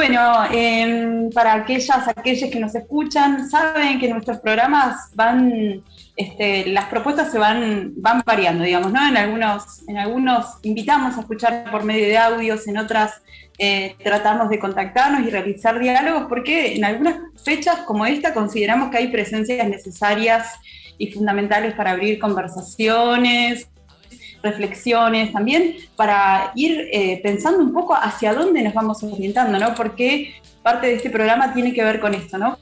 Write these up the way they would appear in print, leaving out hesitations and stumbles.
Bueno, para aquellos que nos escuchan, saben que nuestros programas las propuestas van variando, digamos, ¿no? En algunos invitamos a escuchar por medio de audios, en otras tratamos de contactarnos y realizar diálogos, porque en algunas fechas como esta consideramos que hay presencias necesarias y fundamentales para abrir conversaciones, reflexiones también, para ir pensando un poco hacia dónde nos vamos orientando, ¿no? Porque parte de este programa tiene que ver con esto, ¿no?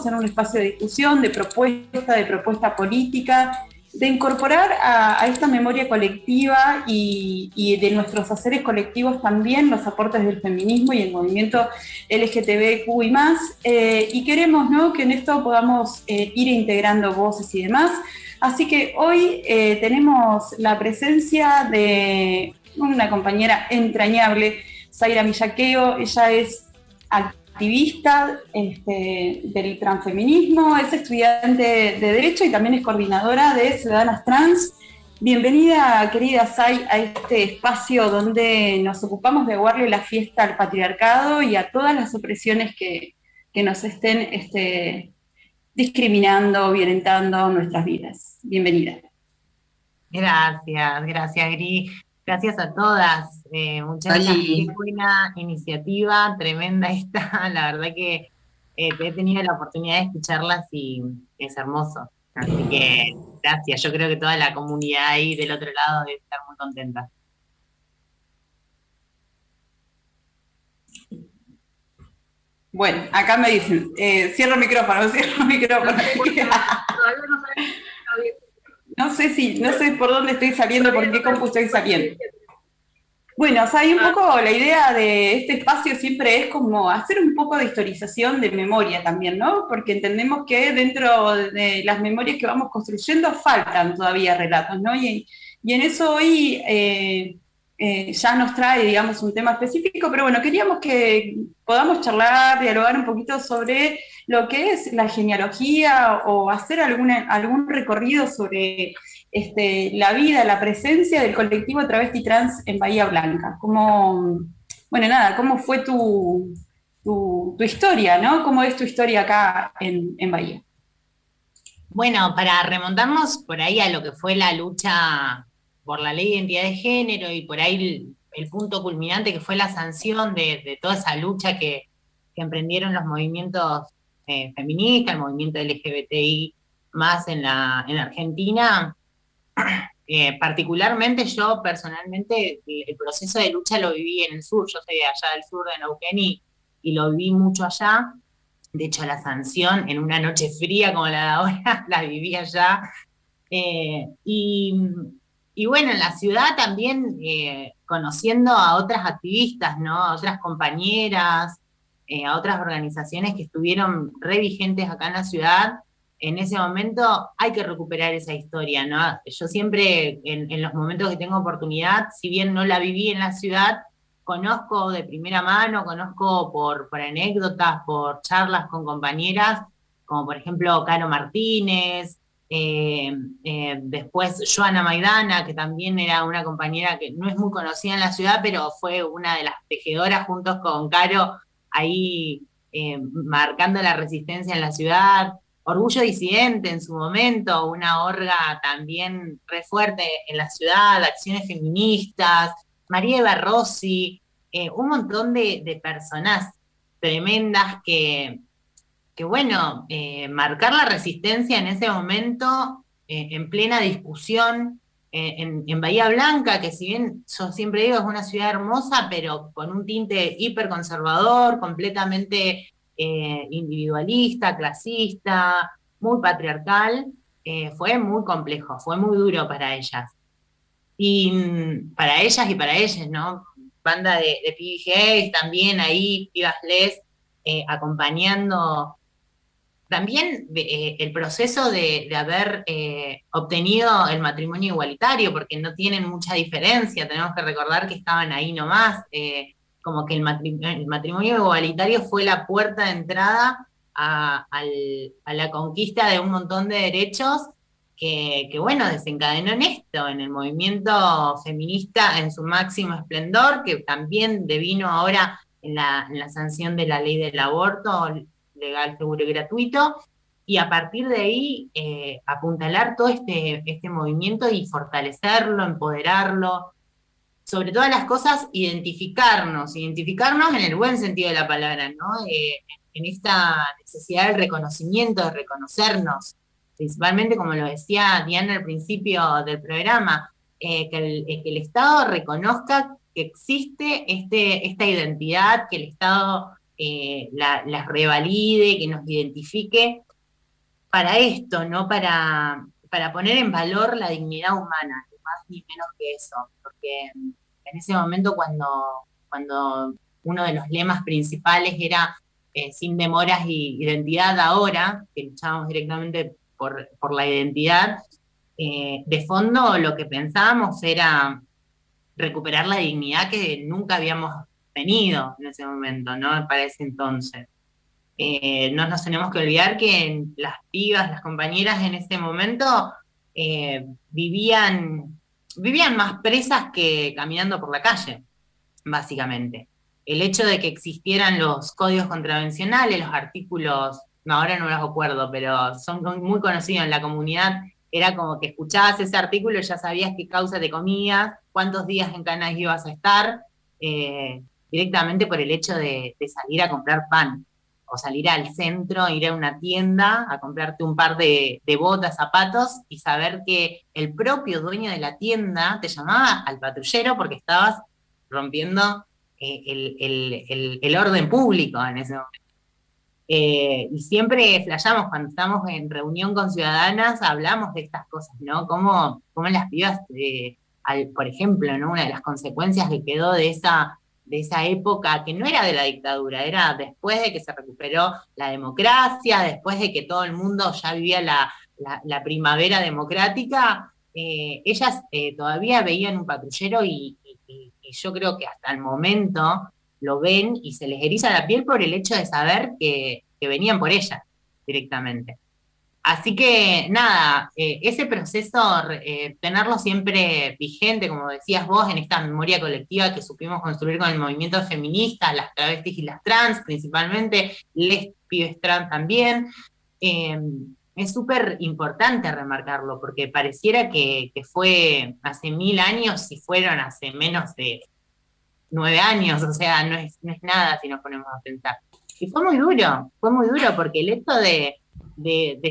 Ser un espacio de discusión, de propuesta política, de incorporar a esta memoria colectiva y de nuestros haceres colectivos también los aportes del feminismo y el movimiento LGTBQI+, y queremos, ¿no?, que en esto podamos ir integrando voces y demás. Así que hoy tenemos la presencia de una compañera entrañable, Zaira Millaqueo. Ella es activista del transfeminismo, es estudiante de Derecho y también es coordinadora de Ciudadanas Trans. Bienvenida, querida Zay, a este espacio donde nos ocupamos de aguarle la fiesta al patriarcado y a todas las opresiones que nos estén discriminando, violentando nuestras vidas. Bienvenida. Gracias, Gris. Gracias a todas. Muchas gracias. Qué buena iniciativa, tremenda esta. La verdad que he tenido la oportunidad de escucharlas y es hermoso. Así que gracias. Yo creo que toda la comunidad ahí del otro lado debe estar muy contenta. Bueno, acá me dicen, cierro el micrófono. No sé por dónde estoy saliendo, por qué compu estoy saliendo. Bueno, o sea, un poco la idea de este espacio siempre es como hacer un poco de historización de memoria también, ¿no? Porque entendemos que dentro de las memorias que vamos construyendo faltan todavía relatos, ¿no? Y en eso hoy ya nos trae, digamos, un tema específico, pero bueno, queríamos que podamos charlar, dialogar un poquito sobre lo que es la genealogía o hacer algún recorrido sobre la vida, la presencia del colectivo travesti trans en Bahía Blanca. ¿Cómo fue tu historia, ¿no? ¿Cómo es tu historia acá en Bahía? Bueno, para remontarnos por ahí a lo que fue la lucha por la ley de identidad de género y por ahí el punto culminante que fue la sanción de toda esa lucha que emprendieron los movimientos feministas, el movimiento LGBTI más en la Argentina. Particularmente yo personalmente el proceso de lucha lo viví en el sur. Yo soy de allá del sur de Neuquén y lo viví mucho allá. De hecho, la sanción en una noche fría como la de ahora, la viví allá. Y bueno, en la ciudad también conociendo a otras activistas, ¿no? A otras compañeras, a otras organizaciones que estuvieron re vigentes acá en la ciudad. En ese momento hay que recuperar esa historia, ¿no? Yo siempre, en los momentos que tengo oportunidad, si bien no la viví en la ciudad, conozco de primera mano, conozco por anécdotas, por charlas con compañeras, como por ejemplo Caro Martínez, después Joana Maidana, que también era una compañera que no es muy conocida en la ciudad, pero fue una de las tejedoras juntos con Caro, ahí marcando la resistencia en la ciudad. Orgullo Disidente en su momento, una orga también re fuerte en la ciudad, acciones feministas, María Eva Rossi, un montón de personas tremendas que bueno, marcar la resistencia en ese momento, en plena discusión, en Bahía Blanca, que si bien yo siempre digo es una ciudad hermosa, pero con un tinte hiperconservador, completamente individualista, clasista, muy patriarcal, fue muy complejo, fue muy duro para ellas. Y para ellas y para ellos, ¿no? Banda de pibes también ahí, pibas les, acompañando también el proceso de haber obtenido el matrimonio igualitario, porque no tienen mucha diferencia, tenemos que recordar que estaban ahí nomás, como que el matrimonio igualitario fue la puerta de entrada a la conquista de un montón de derechos que bueno, desencadenó en esto, en el movimiento feminista en su máximo esplendor, que también devino ahora en la sanción de la ley del aborto legal, seguro y gratuito, y a partir de ahí apuntalar todo este movimiento y fortalecerlo, empoderarlo, sobre todas las cosas, identificarnos en el buen sentido de la palabra, ¿no? En esta necesidad del reconocimiento, de reconocernos, principalmente, como lo decía Diana al principio del programa, que el Estado reconozca que existe esta identidad, que el Estado la revalide, que nos identifique para esto, ¿no? Para poner en valor la dignidad humana, ni más ni menos que eso, porque en ese momento cuando uno de los lemas principales era sin demoras y identidad ahora, que luchábamos directamente por la identidad, de fondo lo que pensábamos era recuperar la dignidad que nunca habíamos tenido en ese momento, ¿no? Para ese entonces. No nos tenemos que olvidar que las pibas, las compañeras en ese momento vivían más presas que caminando por la calle, básicamente. El hecho de que existieran los códigos contravencionales, los artículos, no, ahora no los acuerdo, pero son muy conocidos en la comunidad, era como que escuchabas ese artículo y ya sabías qué causa te comías, cuántos días en Canas ibas a estar, directamente por el hecho de salir a comprar pan, o salir al centro, ir a una tienda a comprarte un par de botas, zapatos, y saber que el propio dueño de la tienda te llamaba al patrullero porque estabas rompiendo el orden público en ese momento. Y siempre flasheamos cuando estamos en reunión con ciudadanas, hablamos de estas cosas, ¿no? Cómo las pibas, por ejemplo, ¿no? Una de las consecuencias que quedó de esa época, que no era de la dictadura, era después de que se recuperó la democracia, después de que todo el mundo ya vivía la primavera democrática, ellas todavía veían un patrullero y yo creo que hasta el momento lo ven y se les eriza la piel por el hecho de saber que venían por ella directamente. Así que nada, ese proceso, tenerlo siempre vigente, como decías vos, en esta memoria colectiva que supimos construir con el movimiento feminista, las travestis y las trans principalmente, les pibes trans también, es súper importante remarcarlo, porque pareciera que fue hace 1000 años y fueron hace menos de 9 años, o sea, no es nada si nos ponemos a pensar. Y fue muy duro porque el hecho de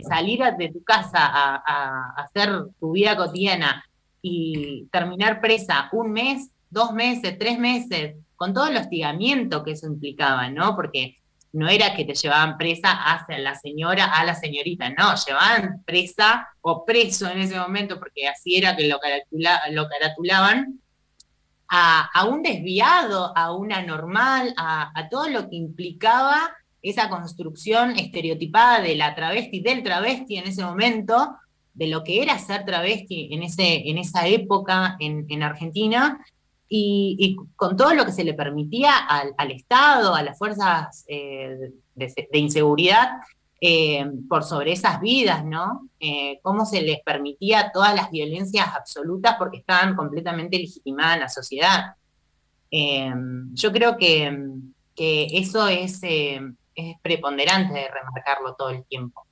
salir de tu casa a hacer tu vida cotidiana y terminar presa 1 mes, 2 meses, 3 meses, con todo el hostigamiento que eso implicaba, ¿no? Porque no era que te llevaban presa hacia la señora, a la señorita, no, llevaban presa o preso en ese momento, porque así era que lo caratulaban, a un desviado, a una normal, a todo lo que implicaba esa construcción estereotipada de la travesti, del travesti en ese momento, de lo que era ser travesti en esa época en Argentina, y con todo lo que se le permitía al Estado, a las fuerzas de inseguridad, por sobre esas vidas, ¿no? Cómo se les permitía todas las violencias absolutas porque estaban completamente legitimadas en la sociedad. Yo creo que eso es preponderante de remarcarlo todo el tiempo.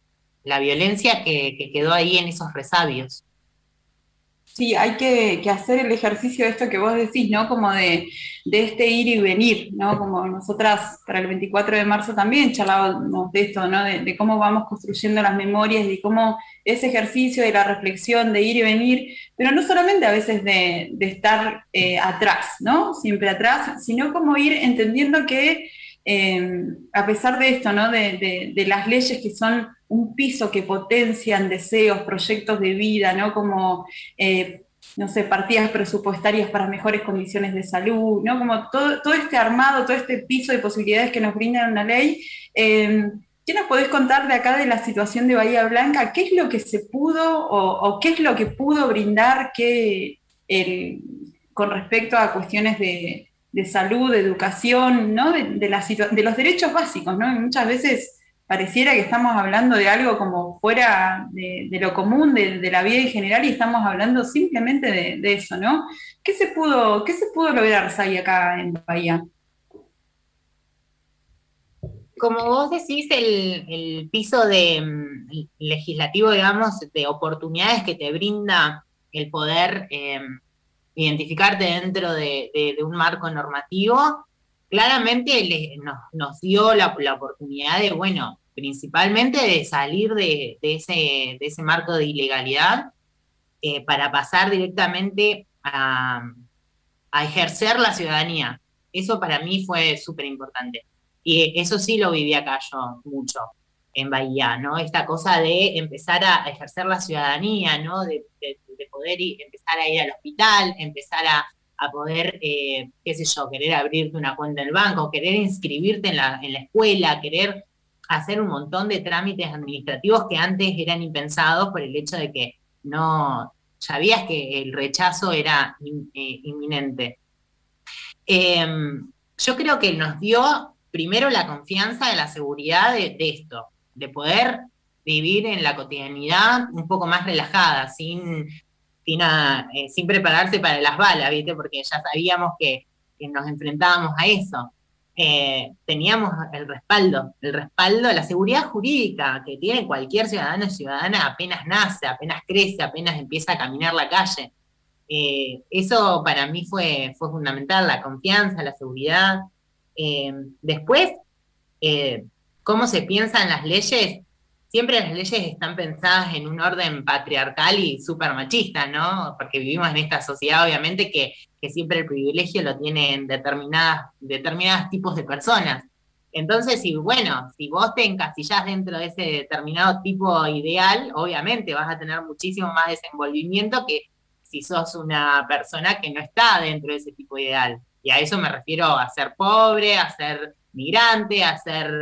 La violencia que quedó ahí en esos resabios. Sí, hay que hacer el ejercicio de esto que vos decís, ¿no? Como de este ir y venir, ¿no? Como nosotras para el 24 de marzo también charlábamos de esto, ¿no? De cómo vamos construyendo las memorias, de cómo ese ejercicio de la reflexión, de ir y venir, pero no solamente a veces de estar atrás, ¿no? Siempre atrás, sino como ir entendiendo que a pesar de esto, ¿no? De las leyes que son un piso que potencian deseos, proyectos de vida, ¿no? Como, no sé, partidas presupuestarias para mejores condiciones de salud, ¿no? Como todo este armado, todo este piso de posibilidades que nos brinda una ley. ¿Qué nos podés contar de acá de la situación de Bahía Blanca? ¿Qué es lo que se pudo o qué es lo que pudo brindar con respecto a cuestiones de salud, de educación, ¿no? de los derechos básicos, ¿no? Y muchas veces pareciera que estamos hablando de algo como fuera de lo común, de la vida en general, y estamos hablando simplemente de eso, ¿no? ¿Qué se pudo lograr, Sai, acá en Bahía? Como vos decís, el piso legislativo, digamos, de oportunidades que te brinda el poder identificarte dentro de un marco normativo, claramente nos dio la oportunidad de, bueno, principalmente de salir de ese marco de ilegalidad para pasar directamente a ejercer la ciudadanía. Eso para mí fue súper importante. Y eso sí lo viví acá yo mucho en Bahía, ¿no? Esta cosa de empezar a ejercer la ciudadanía, ¿no? De poder empezar a ir al hospital, empezar a poder, qué sé yo, querer abrirte una cuenta en el banco, querer inscribirte en la escuela, querer hacer un montón de trámites administrativos que antes eran impensados por el hecho de que no sabías que el rechazo era inminente. Yo creo que nos dio primero la confianza de la seguridad de esto, de poder vivir en la cotidianidad un poco más relajada, sin prepararse para las balas, ¿viste? Porque ya sabíamos que nos enfrentábamos a eso. Teníamos el respaldo, la seguridad jurídica que tiene cualquier ciudadano o ciudadana apenas nace, apenas crece, apenas empieza a caminar la calle. Eso para mí fue fundamental, la confianza, la seguridad. Después, cómo se piensan las leyes. Siempre las leyes están pensadas en un orden patriarcal y súper machista, ¿no? Porque vivimos en esta sociedad, obviamente, que siempre el privilegio lo tienen determinados tipos de personas. Entonces, si vos te encasillás dentro de ese determinado tipo ideal, obviamente vas a tener muchísimo más desenvolvimiento que si sos una persona que no está dentro de ese tipo ideal. Y a eso me refiero a ser pobre, a ser migrante, a ser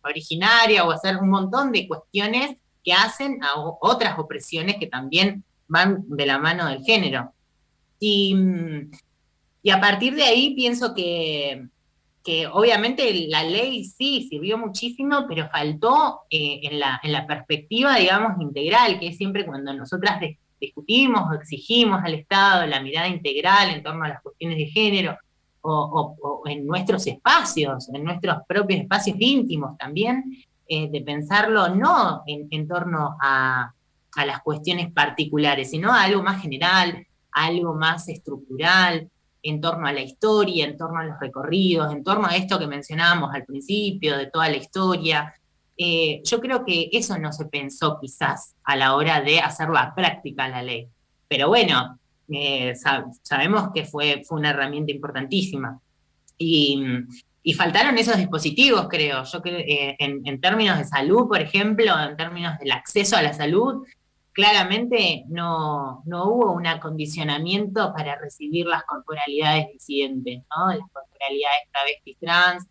originaria o a ser un montón de cuestiones que hacen a otras opresiones que también van de la mano del género. Y a partir de ahí pienso que obviamente la ley sí sirvió muchísimo, pero faltó en la perspectiva, digamos, integral, que es siempre cuando nosotras discutimos o exigimos al Estado la mirada integral en torno a las cuestiones de género, o en nuestros espacios, en nuestros propios espacios íntimos también, de pensarlo no en torno a las cuestiones particulares, sino a algo más general, a algo más estructural, en torno a la historia, en torno a los recorridos, en torno a esto que mencionábamos al principio, de toda la historia. Yo creo que eso no se pensó quizás a la hora de hacerla práctica la ley. Pero bueno, sabemos que fue una herramienta importantísima. Y faltaron esos dispositivos, creo. Yo creo en términos de salud, por ejemplo, en términos del acceso a la salud, claramente no hubo un acondicionamiento para recibir las corporalidades disidentes, ¿no? Las corporalidades travestis trans.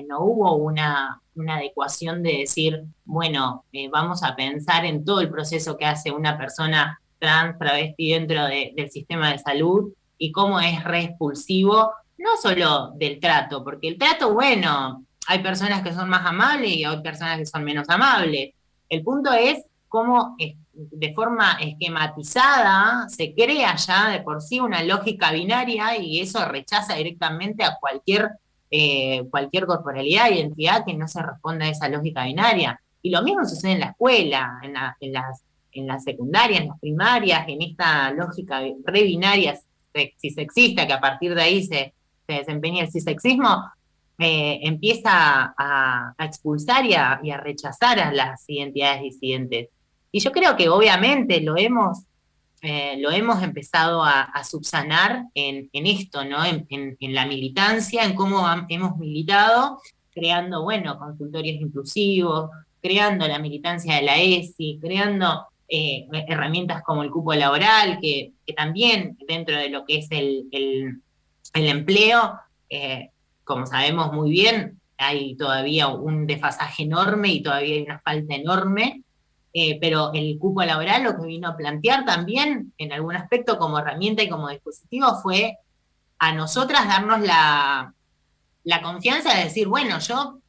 No hubo una adecuación de decir, bueno, vamos a pensar en todo el proceso que hace una persona trans, travesti dentro del sistema de salud y cómo es expulsivo, no solo del trato, porque el trato, bueno, hay personas que son más amables y hay personas que son menos amables. El punto es cómo de forma esquematizada se crea ya de por sí una lógica binaria y eso rechaza directamente a cualquier corporalidad, identidad que no se responda a esa lógica binaria. Y lo mismo sucede en la escuela, en las secundarias, en las primarias, en esta lógica rebinaria cisexista, que a partir de ahí se desempeña el cisexismo, empieza a expulsar y a rechazar a las identidades disidentes. Y yo creo que obviamente lo hemos empezado a subsanar en esto, ¿no? En la militancia, en cómo hemos militado, creando, bueno, consultorios inclusivos, creando la militancia de la ESI, creando herramientas como el cupo laboral, que también dentro de lo que es el empleo, como sabemos muy bien, hay todavía un desfasaje enorme y todavía hay una falta enorme. Pero el cupo laboral lo que vino a plantear también, en algún aspecto como herramienta y como dispositivo, fue a nosotras darnos la confianza de decir, bueno, yo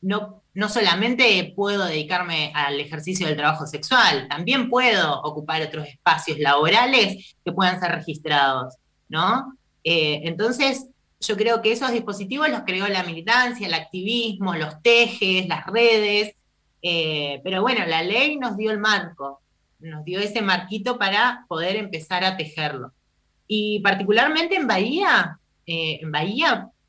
no solamente puedo dedicarme al ejercicio del trabajo sexual, también puedo ocupar otros espacios laborales que puedan ser registrados, ¿no? Entonces, Yo creo que esos dispositivos los creó la militancia, el activismo, los tejes, las redes, pero bueno, la ley nos dio el marco, nos dio ese marquito para poder empezar a tejerlo. Y particularmente en Bahía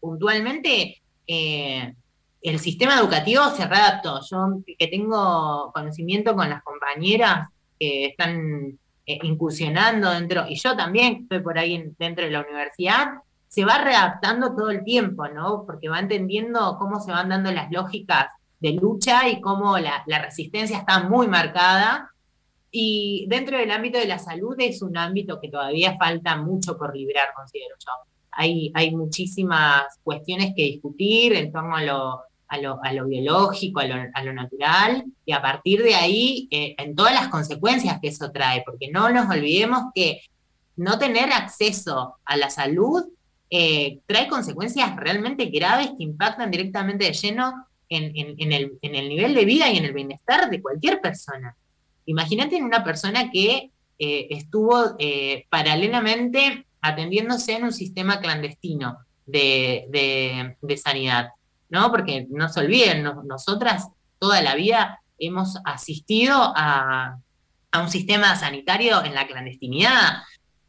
puntualmente, el sistema educativo se readaptó. Yo que tengo conocimiento con las compañeras que están incursionando dentro, y yo también estoy por ahí dentro de la universidad, se va readaptando todo el tiempo, ¿no? Porque va entendiendo cómo se van dando las lógicas de lucha y cómo la resistencia está muy marcada. Y dentro del ámbito de la salud es un ámbito que todavía falta mucho por librar, considero yo. Hay muchísimas cuestiones que discutir en torno a lo biológico, a lo natural, y a partir de ahí, en todas las consecuencias que eso trae, porque no nos olvidemos que no tener acceso a la salud trae consecuencias realmente graves que impactan directamente de lleno en el nivel de vida y en el bienestar de cualquier persona. Imagínate en una persona que estuvo paralelamente atendiéndose en un sistema clandestino de sanidad, ¿no? Porque no se olviden, nosotras toda la vida hemos asistido a un sistema sanitario en la clandestinidad,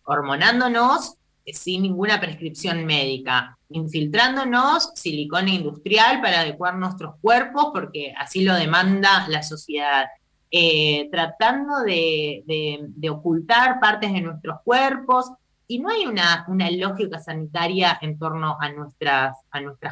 hormonándonos sin ninguna prescripción médica, infiltrándonos silicona industrial para adecuar nuestros cuerpos porque así lo demanda la sociedad. Tratando de ocultar partes de nuestros cuerpos, y no hay una lógica sanitaria en torno a nuestras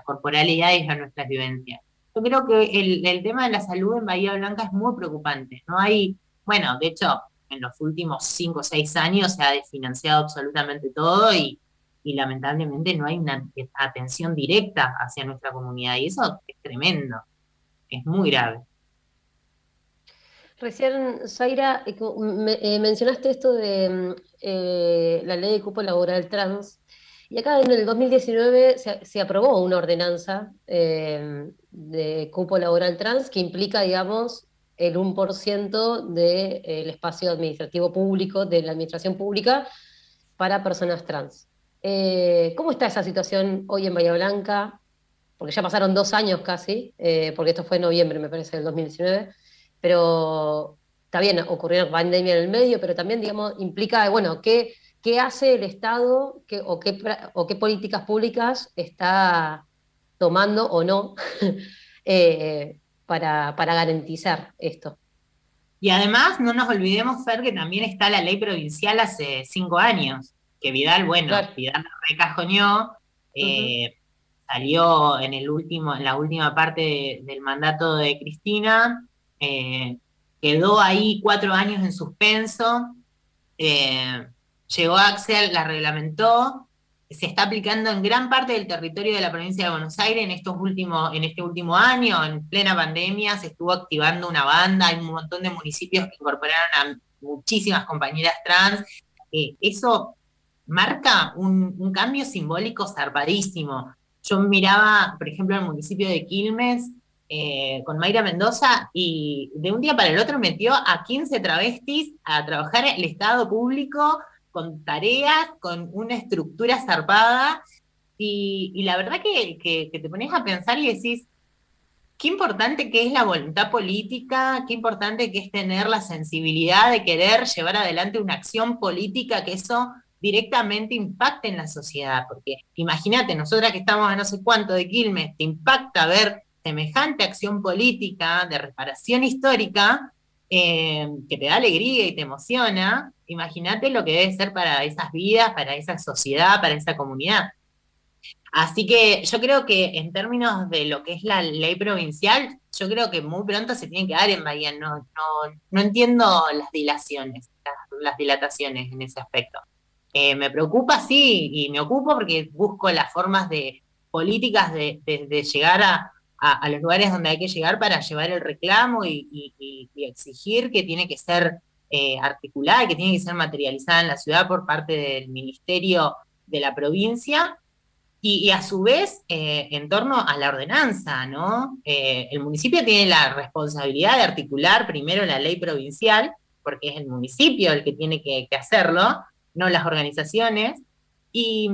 corporalidades, a nuestras vivencias. Yo creo que el tema de la salud en Bahía Blanca es muy preocupante. No hay, bueno, de hecho, en los últimos 5 o 6 años se ha desfinanciado absolutamente todo y lamentablemente no hay una atención directa hacia nuestra comunidad, y eso es tremendo, es muy grave. Recién, Zaira, mencionaste esto de la ley de cupo laboral trans, y acá en el 2019 se aprobó una ordenanza de cupo laboral trans que implica, digamos, el 1% del espacio administrativo público, de la administración pública, para personas trans. ¿Cómo está esa situación hoy en Bahía Blanca? Porque ya pasaron 2 años casi, porque esto fue en noviembre, me parece, del 2019, pero está bien, ocurrió una pandemia en el medio, pero también, digamos, implica, bueno, ¿qué hace el Estado o qué políticas públicas está tomando o no para garantizar esto? Y además, no nos olvidemos, Fer, que también está la ley provincial hace 5 años, que Vidal, bueno, claro. Vidal recajoneó, salió en la última parte del mandato de Cristina, quedó ahí 4 años en suspenso, llegó Axel, la reglamentó, se está aplicando en gran parte del territorio de la provincia de Buenos Aires en este último año, en plena pandemia, se estuvo activando una banda, hay un montón de municipios que incorporaron a muchísimas compañeras trans, eso marca un cambio simbólico zarpadísimo. Yo miraba, por ejemplo, el municipio de Quilmes, con Mayra Mendoza, y de un día para el otro metió a 15 travestis a trabajar en el Estado público, con tareas, con una estructura zarpada, y la verdad que te pones a pensar y decís, qué importante que es la voluntad política, qué importante que es tener la sensibilidad de querer llevar adelante una acción política que eso directamente impacte en la sociedad, porque imagínate, nosotras que estamos a no sé cuánto de Quilmes, te impacta ver semejante acción política de reparación histórica, que te da alegría y te emociona. Imagínate lo que debe ser para esas vidas, para esa sociedad, para esa comunidad. Así que yo creo que en términos de lo que es la ley provincial, yo creo que muy pronto se tiene que dar en Bahía. No entiendo las dilaciones, las dilataciones en ese aspecto. Me preocupa, sí, y me ocupo porque busco las formas de políticas de llegar a los lugares donde hay que llegar para llevar el reclamo y exigir que tiene que ser articulada y que tiene que ser materializada en la ciudad por parte del Ministerio de la provincia, y a su vez en torno a la ordenanza, ¿no? El municipio tiene la responsabilidad de articular primero la ley provincial, porque es el municipio el que tiene que hacerlo, no las organizaciones, Y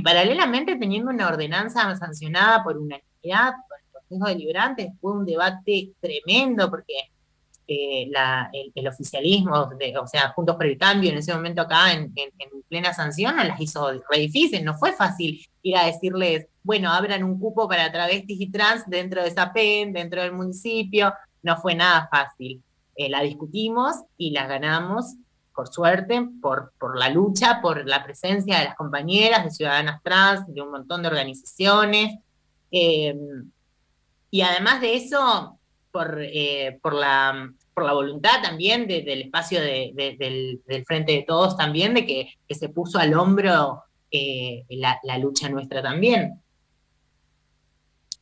paralelamente teniendo una ordenanza sancionada por unanimidad por el Consejo Deliberante, fue un debate tremendo porque el oficialismo, o sea, Juntos por el Cambio, en ese momento acá en plena sanción, nos las hizo re difícil, no fue fácil ir a decirles, bueno, abran un cupo para travestis y trans dentro de Sapén, dentro del municipio, no fue nada fácil. La discutimos y la ganamos, por suerte, por la lucha, por la presencia de las compañeras, de ciudadanas trans, de un montón de organizaciones, eh, y además de eso, por la voluntad también del espacio del Frente de Todos también, de que se puso al hombro la lucha nuestra también.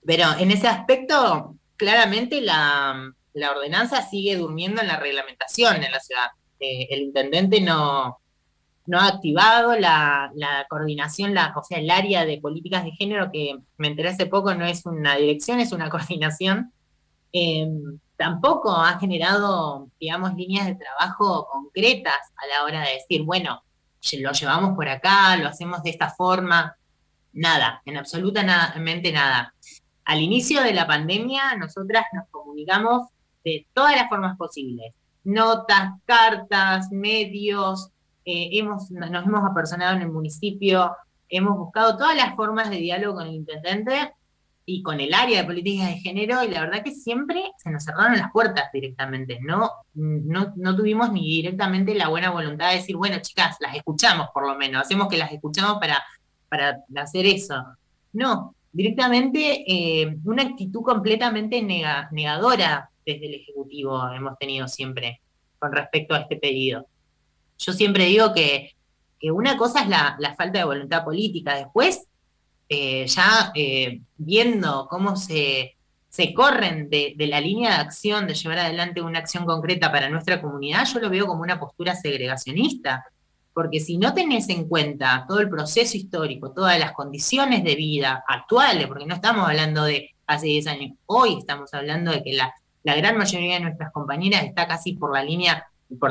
Pero en ese aspecto, claramente la ordenanza sigue durmiendo en la reglamentación en la ciudad. El intendente no ha activado la coordinación, o sea, el área de políticas de género, que me enteré hace poco, no es una dirección, es una coordinación. Tampoco ha generado, digamos, líneas de trabajo concretas a la hora de decir, bueno, lo llevamos por acá, lo hacemos de esta forma. Nada, en absolutamente nada. Al inicio de la pandemia, nosotras nos comunicamos de todas las formas posibles. Notas, cartas, medios, nos hemos apersonado en el municipio, hemos buscado todas las formas de diálogo con el intendente y con el área de políticas de género, y la verdad que siempre se nos cerraron las puertas directamente. No tuvimos ni directamente la buena voluntad de decir, bueno, chicas, las escuchamos por lo menos, hacemos que las escuchamos para hacer eso. No, directamente una actitud completamente negadora desde el Ejecutivo hemos tenido siempre con respecto a este pedido. Yo siempre digo que una cosa es la falta de voluntad política, después viendo cómo se corren de la línea de acción, de llevar adelante una acción concreta para nuestra comunidad, yo lo veo como una postura segregacionista, porque si no tenés en cuenta todo el proceso histórico, todas las condiciones de vida actuales, porque no estamos hablando de hace 10 años, hoy estamos hablando de que la gran mayoría de nuestras compañeras está casi por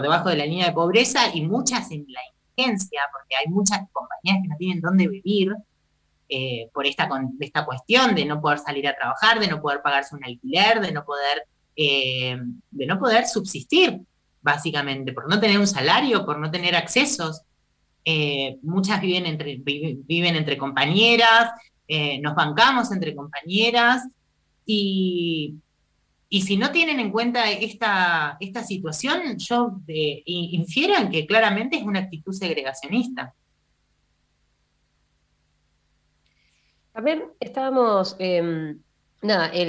debajo de la línea de pobreza, y muchas en la indigencia, porque hay muchas compañeras que no tienen dónde vivir, por esta cuestión de no poder salir a trabajar, de no poder pagarse un alquiler, de no poder subsistir, básicamente, por no tener un salario, por no tener accesos. Muchas viven entre compañeras, nos bancamos entre compañeras, y si no tienen en cuenta esta situación, yo infiero en que claramente es una actitud segregacionista. También estábamos, el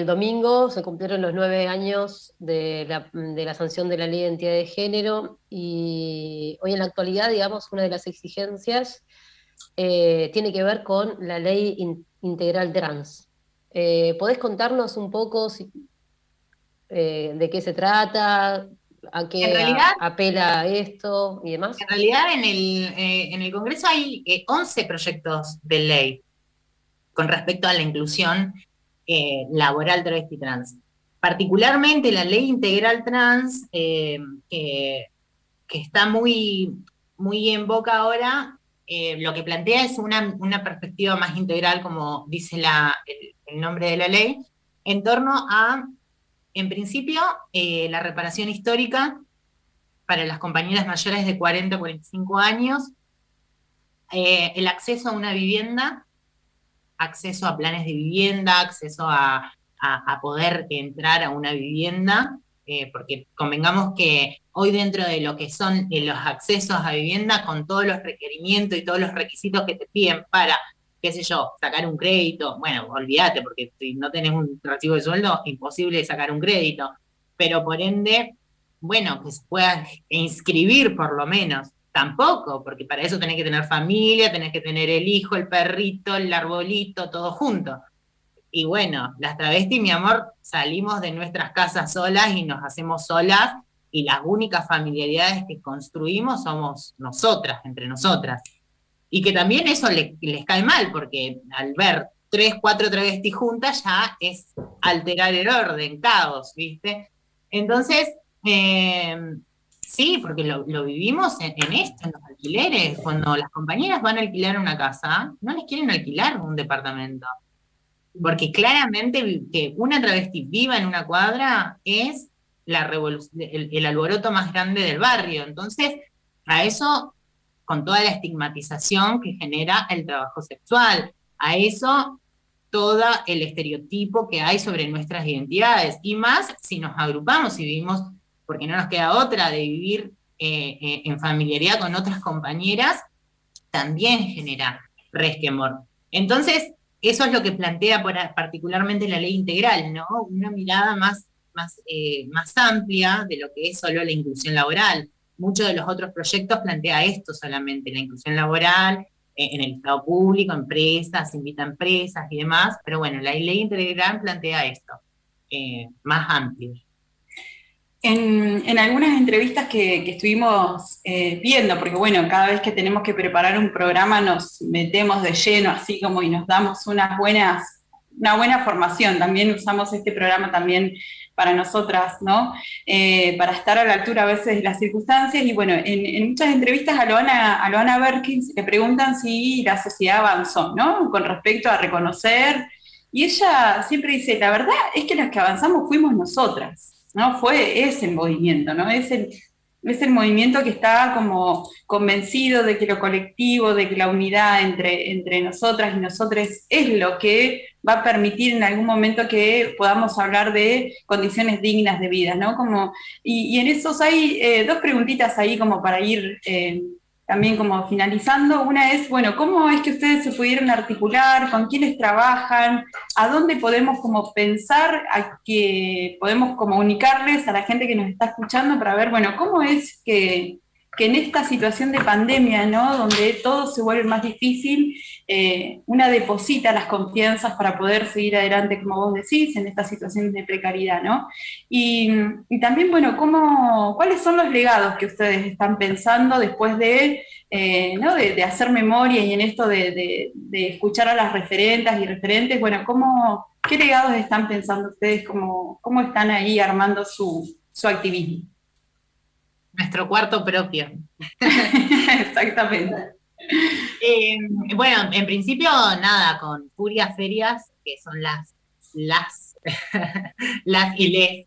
domingo se cumplieron los 9 años de la sanción de la Ley de Identidad de Género, y hoy en la actualidad, digamos, una de las exigencias tiene que ver con la Ley Integral Trans. ¿Podés contarnos un poco de qué se trata, a qué apela esto y demás? En realidad en el Congreso hay 11 proyectos de ley con respecto a la inclusión laboral travesti trans. Particularmente la Ley Integral Trans, que está muy, muy en boca ahora, lo que plantea es una perspectiva más integral, como dice el nombre de la ley, en torno a, en principio, la reparación histórica para las compañeras mayores de 40 a 45 años, el acceso a una vivienda, acceso a planes de vivienda, acceso a poder entrar a una vivienda, porque convengamos que hoy dentro de lo que son los accesos a vivienda, con todos los requerimientos y todos los requisitos que te piden para, qué sé yo, sacar un crédito, bueno, olvídate, porque si no tenés un recibo de sueldo, imposible sacar un crédito, pero por ende, bueno, que se pueda inscribir por lo menos. Tampoco, porque para eso tenés que tener familia, tenés que tener el hijo, el perrito, el arbolito, todo junto. Y bueno, las travestis, mi amor, salimos de nuestras casas solas y nos hacemos solas, y las únicas familiaridades que construimos somos nosotras, entre nosotras. Y que también eso les cae mal, porque al ver 3, 4 travestis juntas ya es alterar el orden, caos, ¿viste? Entonces, Sí, porque lo vivimos en esto, en los alquileres. Cuando las compañeras van a alquilar una casa, no les quieren alquilar un departamento. Porque claramente que una travesti viva en una cuadra es el alboroto más grande del barrio. Entonces, a eso, con toda la estigmatización que genera el trabajo sexual, a eso todo el estereotipo que hay sobre nuestras identidades, y más si nos agrupamos y vivimos, porque no nos queda otra de vivir en familiaridad con otras compañeras, también genera resquemor. Entonces, eso es lo que plantea particularmente la ley integral, ¿no? Una mirada más amplia de lo que es solo la inclusión laboral. Muchos de los otros proyectos plantea esto solamente, la inclusión laboral, en el Estado público, empresas, invita a empresas y demás, pero bueno, la ley integral plantea esto, más amplio. En algunas entrevistas que estuvimos viendo, porque bueno, cada vez que tenemos que preparar un programa nos metemos de lleno, así como y nos damos una buena formación. También usamos este programa también para nosotras, ¿no? Para estar a la altura a veces de las circunstancias. Y bueno, en muchas entrevistas a Loana Berkins le preguntan si la sociedad avanzó, ¿no? Con respecto a reconocer. Y ella siempre dice, la verdad es que las que avanzamos fuimos nosotras. ¿No? Es el movimiento, ¿no? Es el movimiento que está como convencido de que lo colectivo, de que la unidad entre nosotras y nosotres es lo que va a permitir en algún momento que podamos hablar de condiciones dignas de vida, ¿no? Y en esos hay dos preguntitas ahí como para ir también como finalizando. Una es, bueno, ¿cómo es que ustedes se pudieron articular? ¿Con quiénes trabajan? ¿A dónde podemos como pensar a que podemos comunicarles a la gente que nos está escuchando para ver, bueno, cómo es que en esta situación de pandemia, ¿no? Donde todo se vuelve más difícil, una deposita las confianzas para poder seguir adelante, como vos decís, en estas situaciones de precariedad, ¿no? Y también, bueno, ¿cuáles son los legados que ustedes están pensando después ¿no? de hacer memoria y en esto de escuchar a las referentas y referentes? Bueno, ¿qué legados están pensando ustedes? ¿Cómo están ahí armando su activismo? Nuestro cuarto propio. Exactamente. Bueno, en principio, nada, con Furia Ferias, que son las y les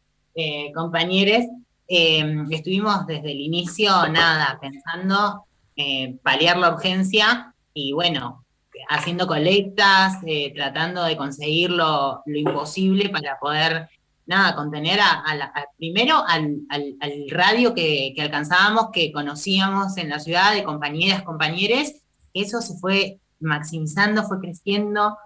compañeros, estuvimos desde el inicio, nada, pensando paliar la urgencia y bueno, haciendo colectas, tratando de conseguir lo imposible para poder, nada, contener primero al radio que alcanzábamos, que conocíamos en la ciudad, de compañeres, eso se fue maximizando, fue creciendo.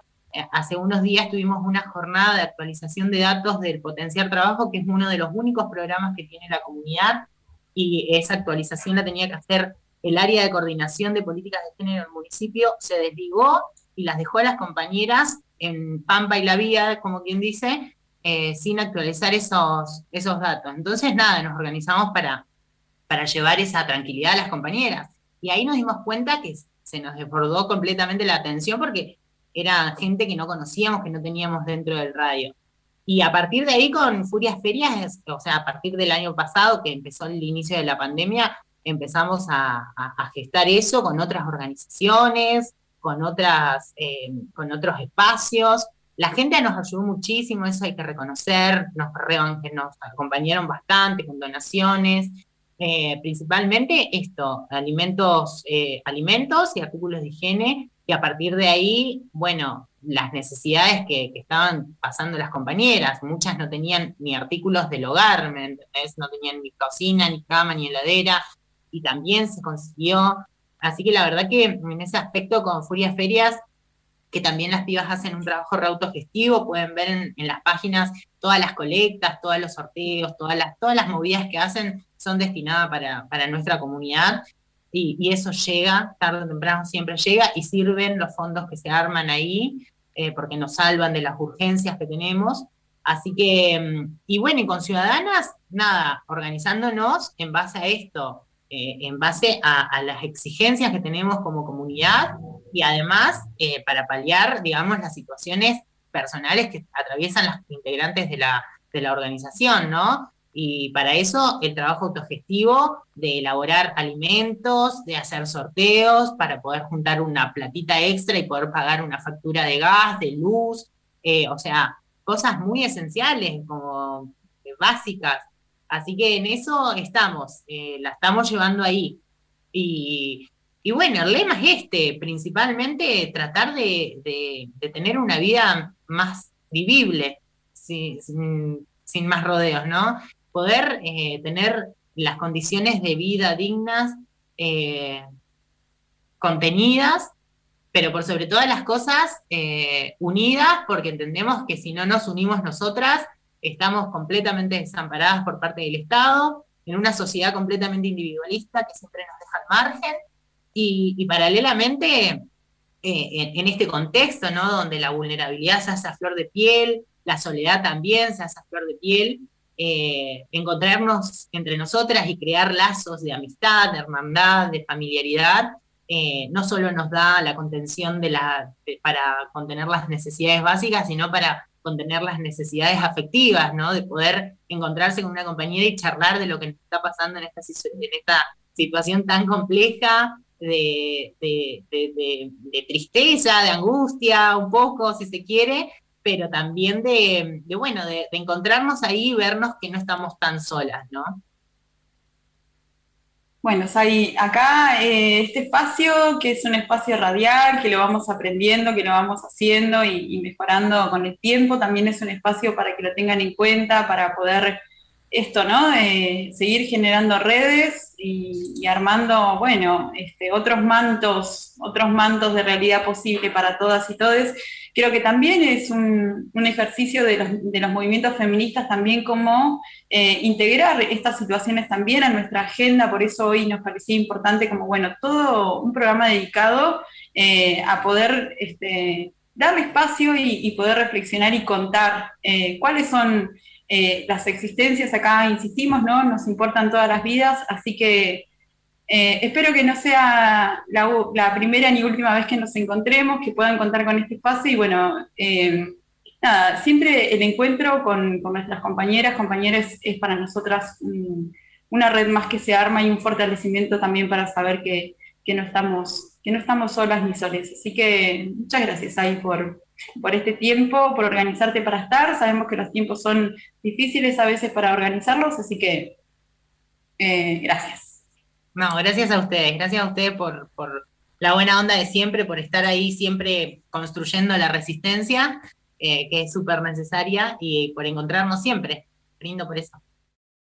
Hace unos días tuvimos una jornada de actualización de datos del Potenciar Trabajo, que es uno de los únicos programas que tiene la comunidad, y esa actualización la tenía que hacer el área de coordinación de políticas de género del municipio, se desligó y las dejó a las compañeras en Pampa y la Vía, como quien dice, sin actualizar esos datos. Entonces, nada, nos organizamos para llevar esa tranquilidad a las compañeras. Y ahí nos dimos cuenta que se nos desbordó completamente la atención porque era gente que no conocíamos, que no teníamos dentro del radio. Y a partir de ahí con Furias Ferias, o sea, a partir del año pasado, que empezó el inicio de la pandemia, empezamos a gestar eso con otras organizaciones, con otros espacios. La gente nos ayudó muchísimo, eso hay que reconocer, nos acompañaron bastante con donaciones, principalmente alimentos y artículos de higiene, y a partir de ahí, bueno, las necesidades que estaban pasando las compañeras, muchas no tenían ni artículos del hogar, ¿me entendés? No tenían ni cocina, ni cama, ni heladera, y también se consiguió. Así que la verdad que en ese aspecto con Furias Ferias, que también las pibas hacen un trabajo reautogestivo, pueden ver en las páginas todas las colectas, todos los sorteos, todas las movidas que hacen son destinadas para nuestra comunidad, y eso llega, tarde o temprano siempre llega, y sirven los fondos que se arman ahí, porque nos salvan de las urgencias que tenemos. Así que, y bueno, y con Ciudadanas, nada, organizándonos en base a esto, en base a las exigencias que tenemos como comunidad, y además para paliar, digamos, las situaciones personales que atraviesan las integrantes de la organización, ¿no? Y para eso el trabajo autogestivo de elaborar alimentos, de hacer sorteos para poder juntar una platita extra y poder pagar una factura de gas, de luz, o sea, cosas muy esenciales, como básicas. Así que en eso estamos, la estamos llevando ahí. Y bueno, el lema es principalmente tratar de tener una vida más vivible, sin más rodeos, ¿no? Poder tener las condiciones de vida dignas, contenidas, pero por sobre todas las cosas unidas, porque entendemos que si no nos unimos nosotras, estamos completamente desamparadas por parte del Estado, en una sociedad completamente individualista que siempre nos deja al margen, y paralelamente, en este contexto, ¿no? Donde la vulnerabilidad se hace a flor de piel, la soledad también se hace a flor de piel, encontrarnos entre nosotras y crear lazos de amistad, de hermandad, de familiaridad, no solo nos da la contención para contener las necesidades básicas, sino para contener las necesidades afectivas, ¿no? De poder encontrarse con una compañera y charlar de lo que nos está pasando en esta situación tan compleja, de tristeza, de angustia, un poco, si se quiere, pero también de encontrarnos ahí y vernos que no estamos tan solas, ¿no? Bueno, Sari, acá este espacio, que es un espacio radial, que lo vamos aprendiendo, que lo vamos haciendo y mejorando con el tiempo, también es un espacio para que lo tengan en cuenta, para poder esto, ¿no? Seguir generando redes y armando, bueno, otros mantos de realidad posible para todas y todes. Creo que también es un ejercicio de los movimientos feministas también como integrar estas situaciones también a nuestra agenda, por eso hoy nos parecía importante como, bueno, todo un programa dedicado a poder darle espacio y poder reflexionar y contar cuáles son las existencias. Acá insistimos, ¿no? Nos importan todas las vidas, así que espero que no sea la primera ni última vez que nos encontremos, que puedan contar con este espacio y bueno, nada, siempre el encuentro con nuestras compañeros es para nosotras una red más que se arma y un fortalecimiento también para saber que no estamos solas ni soles. Así que muchas gracias ahí por este tiempo, por organizarte para estar. Sabemos que los tiempos son difíciles a veces para organizarlos, así que gracias. No, gracias a ustedes por la buena onda de siempre, por estar ahí siempre construyendo la resistencia, que es súper necesaria, y por encontrarnos siempre. Brindo por eso.